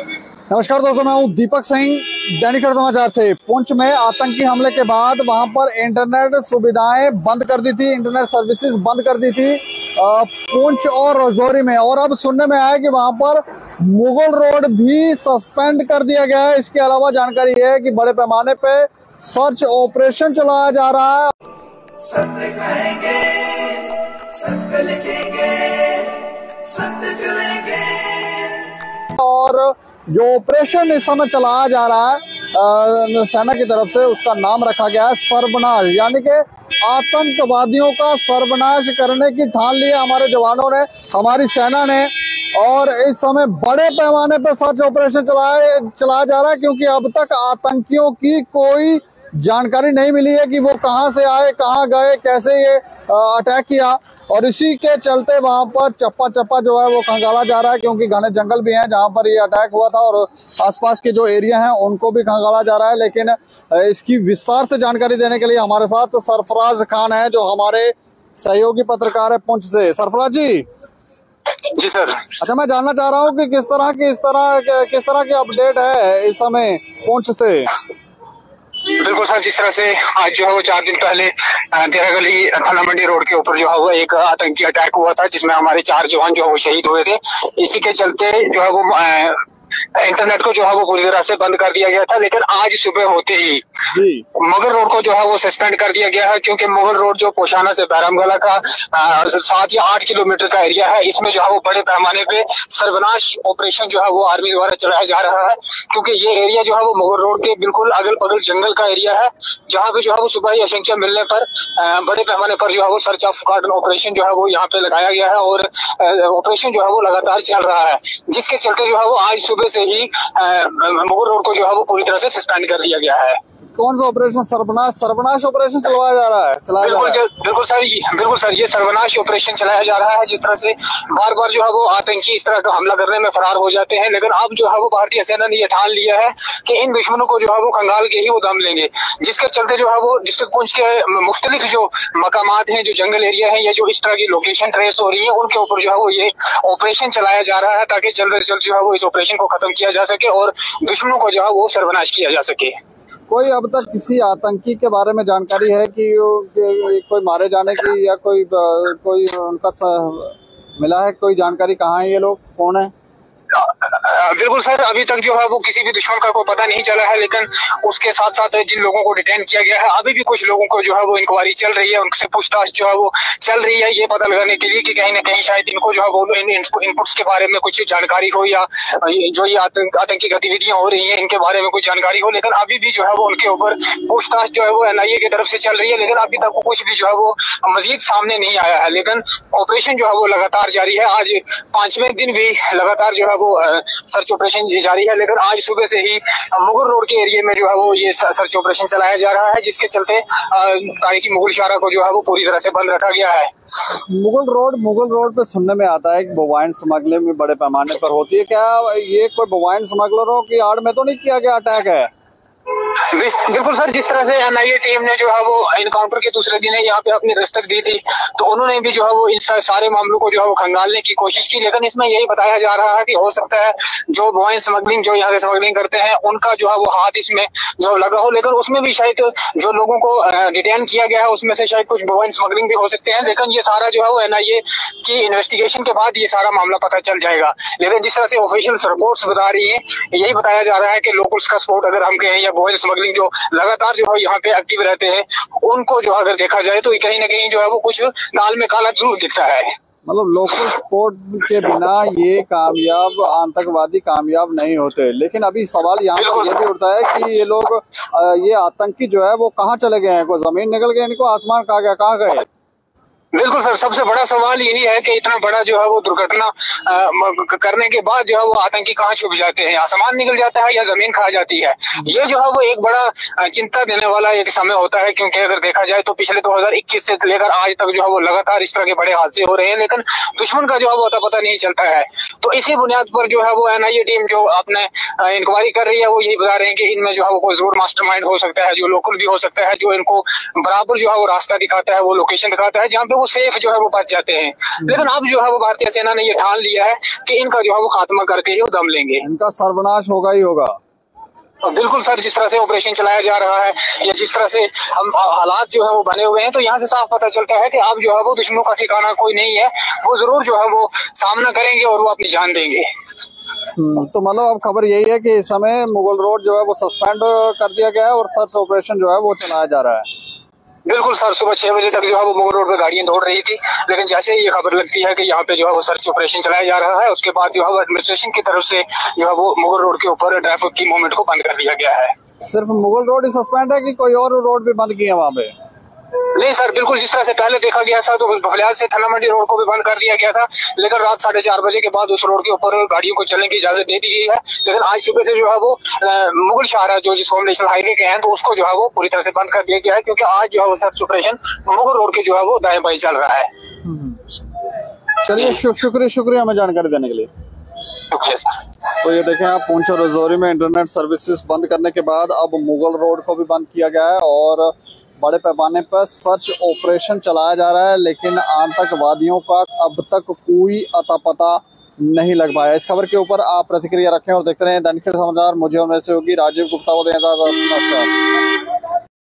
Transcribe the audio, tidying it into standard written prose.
नमस्कार दोस्तों, मैं हूं दीपक सिंह, दैनिक समाचार से। पुंछ में आतंकी हमले के बाद वहां पर इंटरनेट सुविधाएं बंद कर दी थी, इंटरनेट सर्विसेज बंद कर दी थी पुंछ और राजौरी में। और अब सुनने में आया कि वहां पर मुगल रोड भी सस्पेंड कर दिया गया है। इसके अलावा जानकारी है कि बड़े पैमाने पे सर्च ऑपरेशन चलाया जा रहा है। सत्य कहेंगे, सत्य लिखेंगे, सत्य चलेंगे। और जो ऑपरेशन इस समय चलाया जा रहा है सेना की तरफ से, उसका नाम रखा गया है सर्वनाश, यानी कि आतंकवादियों का सर्वनाश करने की ठान ली है हमारे जवानों ने, हमारी सेना ने। और इस समय बड़े पैमाने पर सर्च ऑपरेशन चलाया जा रहा है, क्योंकि अब तक आतंकियों की कोई जानकारी नहीं मिली है कि वो कहां से आए, कहां गए, कैसे ये अटैक किया। और इसी के चलते वहां पर चप्पा चप्पा जो है वो खंगाला जा रहा है, क्योंकि घने जंगल भी हैं जहां पर ये अटैक हुआ था और आसपास के जो एरिया हैं उनको भी खंगाला जा रहा है। लेकिन इसकी विस्तार से जानकारी देने के लिए हमारे साथ सरफराज खान है, जो हमारे सहयोगी पत्रकार है पुंछ से। सरफराज जी। जी सर। अच्छा, मैं जानना चाह रहा हूँ कि किस तरह की अपडेट है इस समय पुंछ से। बिल्कुल सर, जिस तरह से आज जो है वो 4 दिन पहले तेरागली थाना मंडी रोड के ऊपर जो है वो एक आतंकी अटैक हुआ था, जिसमें हमारे 4 जवान जो है वो शहीद हुए थे। इसी के चलते जो है वो इंटरनेट को जो है वो पूरी तरह से बंद कर दिया गया था। लेकिन आज सुबह होते ही मुगल रोड को जो है वो सस्पेंड कर दिया गया है, क्योंकि मुगल रोड जो पोशाना से बैरामगला का 7 या 8 किलोमीटर का एरिया है, इसमें जो है वो बड़े पैमाने पे सर्वनाश ऑपरेशन जो है वो आर्मी द्वारा चलाया जा रहा है। क्योंकि ये एरिया जो है वो मुगल रोड के बिल्कुल अगल बगल जंगल का एरिया है, जहाँ पे जो है वो सुबह ही आशंका मिलने पर बड़े पैमाने पर जो है वो सर्च ऑफ कार्डन ऑपरेशन जो है वो यहाँ पे लगाया गया है। और ऑपरेशन जो है वो लगातार चल रहा है, जिसके चलते जो है वो आज सुबह से ही मुगल रोड को जो है वो पूरी तरह से सस्पेंड कर दिया गया है। कौन सा ऑपरेशन? सर्वनाश ऑपरेशन चलाया जा रहा है। बिल्कुल सर, ये सर्वनाश ऑपरेशन चलाया जा रहा है। जिस तरह से बार बार जो है वो आतंकी इस तरह का हमला करने में फरार हो जाते हैं, लेकिन अब जो है वो भारतीय सेना ने ये ठान लिया है कि इन दुश्मनों को जो है वो खंगाल के ही वो दम लेंगे। जिसके चलते जो है वो डिस्ट्रिक्ट पुंछ के मुख्तलिफ जो मकामात हैं, जो जंगल एरिया है, या जो इस तरह की लोकेशन ट्रेस हो रही है, उनके ऊपर जो है वो ये ऑपरेशन चलाया जा रहा है, ताकि जल्द से जल्द जो है वो इस ऑपरेशन को खत्म किया जा सके और दुश्मनों को जो है वो सर्वनाश किया जा सके। कोई अब तक किसी आतंकी के बारे में जानकारी है कि कोई मारे जाने की, या कोई उनका मिला है कोई जानकारी? कहाँ है ये लोग, कौन है? बिल्कुल सर, अभी तक जो है वो किसी भी दुश्मन का कोई पता नहीं चला है। लेकिन उसके साथ साथ जिन लोगों को डिटेन किया गया है, अभी भी कुछ लोगों को जो है वो इंक्वायरी चल रही है, उनसे पूछताछ जो है वो चल रही है, ये पता लगाने के लिए कि कहीं ना कहीं शायद इनको जो है वो इनपुट्स के बारे में कुछ जानकारी हो, या जो ये आतंकी गतिविधियां हो रही है इनके बारे में कुछ जानकारी हो। लेकिन अभी भी जो है वो उनके ऊपर पूछताछ जो है वो NIA की तरफ से चल रही है, लेकिन अभी तक कुछ भी जो है वो मजीद सामने नहीं आया है। लेकिन ऑपरेशन जो है वो लगातार जारी है। आज 5वें दिन भी लगातार जो है वो सर्च ऑपरेशन जारी है। लेकिन आज सुबह से ही मुगल रोड के एरिया में जो है वो ये सर्च ऑपरेशन चलाया जा रहा है, जिसके चलते तारीखी मुगल शाहरा को जो है वो पूरी तरह से बंद रखा गया है। मुगल रोड पे सुनने में आता है कि बोवाइन स्मगलिंग में बड़े पैमाने पर होती है। क्या ये कोई बोवाइन स्मगलरों की आड़ में तो नहीं किया गया अटैक है? बिल्कुल सर, जिस तरह से NIA टीम ने जो है वो इनकाउंटर के दूसरे दिन यहाँ पे अपनी दस्तक दी थी, तो उन्होंने भी जो है वो इन सारे मामलों को जो है वो खंगालने की कोशिश की। लेकिन इसमें यही बताया जा रहा है कि हो सकता है जो बोवाइन स्मगलिंग, जो यहाँ से स्मगलिंग करते हैं, उनका जो है वो हाथ इसमें जो लगा हो। लेकिन उसमें भी शायद जो लोगों को डिटेन किया गया है उसमें से शायद कुछ बोवाइन स्मगलिंग भी हो सकते हैं। लेकिन ये सारा जो है वो NIA की इन्वेस्टिगेशन के बाद ये सारा मामला पता चल जाएगा। लेकिन जिस तरह से ऑफिशियल रिपोर्ट्स बता रही है, यही बताया जा रहा है कि लोकल्स का सपोर्ट अगर हम कहें, या बोवाइन स्मगलिंग जो लगातार जो है यहाँ पे एक्टिव रहते हैं, उनको जो अगर देखा जाए तो कहीं ना कहीं जो है वो कुछ दाल में काला जरूर दिखता है। मतलब लोकल सपोर्ट के बिना ये आतंकवादी कामयाब नहीं होते। लेकिन अभी सवाल यहाँ पर यह भी उठता है कि ये लोग, ये आतंकी जो है वो कहाँ चले गए हैं? कोई जमीन निकल गए इनको, आसमान कहाँ गया, कहाँ गए? बिल्कुल सर, सबसे बड़ा सवाल यही है कि इतना बड़ा जो है वो दुर्घटना करने के बाद जो है वो आतंकी कहाँ छुप जाते हैं? आसमान निकल जाता है या जमीन खा जाती है? ये जो है वो एक बड़ा चिंता देने वाला एक समय होता है, क्योंकि अगर देखा जाए तो पिछले 2021 से लेकर आज तक जो है वो लगातार इस तरह के बड़े हादसे हो रहे हैं, लेकिन दुश्मन का जो है वो पता नहीं चलता है। तो इसी बुनियाद पर जो है वो NIA टीम जो अपने इंक्वायरी कर रही है, वो यही बता रहे हैं कि इनमें जो है वो कोई जरूर मास्टरमाइंड हो सकता है, जो लोकल भी हो सकता है, जो इनको बराबर जो है वो रास्ता दिखाता है, वो लोकेशन दिखाता है जहाँ पे वो सेफ जो है वो बच जाते हैं। लेकिन अब जो है वो भारतीय सेना ने ये ठान लिया है कि इनका जो है वो खात्मा करके ही वो दम लेंगे, इनका सर्वनाश होगा ही होगा। बिल्कुल सर, जिस तरह से ऑपरेशन चलाया जा रहा है या जिस तरह से हम हालात जो है वो बने हुए हैं, तो यहाँ से साफ पता चलता है कि अब जो है वो दुश्मनों का ठिकाना कोई नहीं है, वो जरूर जो है वो सामना करेंगे और वो अपनी जान देंगे। तो मतलब अब खबर यही है कि इस समय मुगल रोड जो है वो सस्पेंड कर दिया गया है और सर्च ऑपरेशन जो है वो चलाया जा रहा है। बिल्कुल सर, सुबह 6 बजे तक जो है वो मुगल रोड पे गाड़ियां दौड़ रही थी, लेकिन जैसे ही ये खबर लगती है कि यहाँ पे जो है वो सर्च ऑपरेशन चलाया जा रहा है, उसके बाद जो है वो एडमिनिस्ट्रेशन की तरफ से जो है वो मुगल रोड के ऊपर ट्रैफिक की मूवमेंट को बंद कर दिया गया है। सिर्फ मुगल रोड ही सस्पेंड है कि कोई और रोड भी बंद किया वहाँ पे? नहीं सर, बिल्कुल जिस तरह से पहले देखा गया था तो बफलियाज से थन्ना मंडी रोड को भी बंद कर दिया गया था, लेकिन रात 4:30 बजे के बाद उस रोड के ऊपर गाड़ियों को चलने की इजाजत दे दी गई है। लेकिन आज सुबह से जो है वो मुगल शाहरा जो जिसको हम नेशनल हाईवे के हैं, तो उसको जो है वो पूरी तरह से बंद कर दिया गया है, क्योंकि आज जो है वो सर्च ऑपरेशन मुगल रोड के जो है वो दाएं बाएं चल रहा है। चलिए, शुक्रिया हमें जानकारी देने के लिए। तो ये देखें आप, पुंछ और राजौरी में इंटरनेट सर्विसेज बंद करने के बाद अब मुगल रोड को भी बंद किया गया है और बड़े पैमाने पर सर्च ऑपरेशन चलाया जा रहा है, लेकिन आतंकवादियों का अब तक कोई अता पता नहीं लग पाया। इस खबर के ऊपर आप प्रतिक्रिया रखें और देखते रहें दैनिक समाचार। मुझे उनमें से होगी राजीव गुप्ता को दें इजाजत। नमस्कार।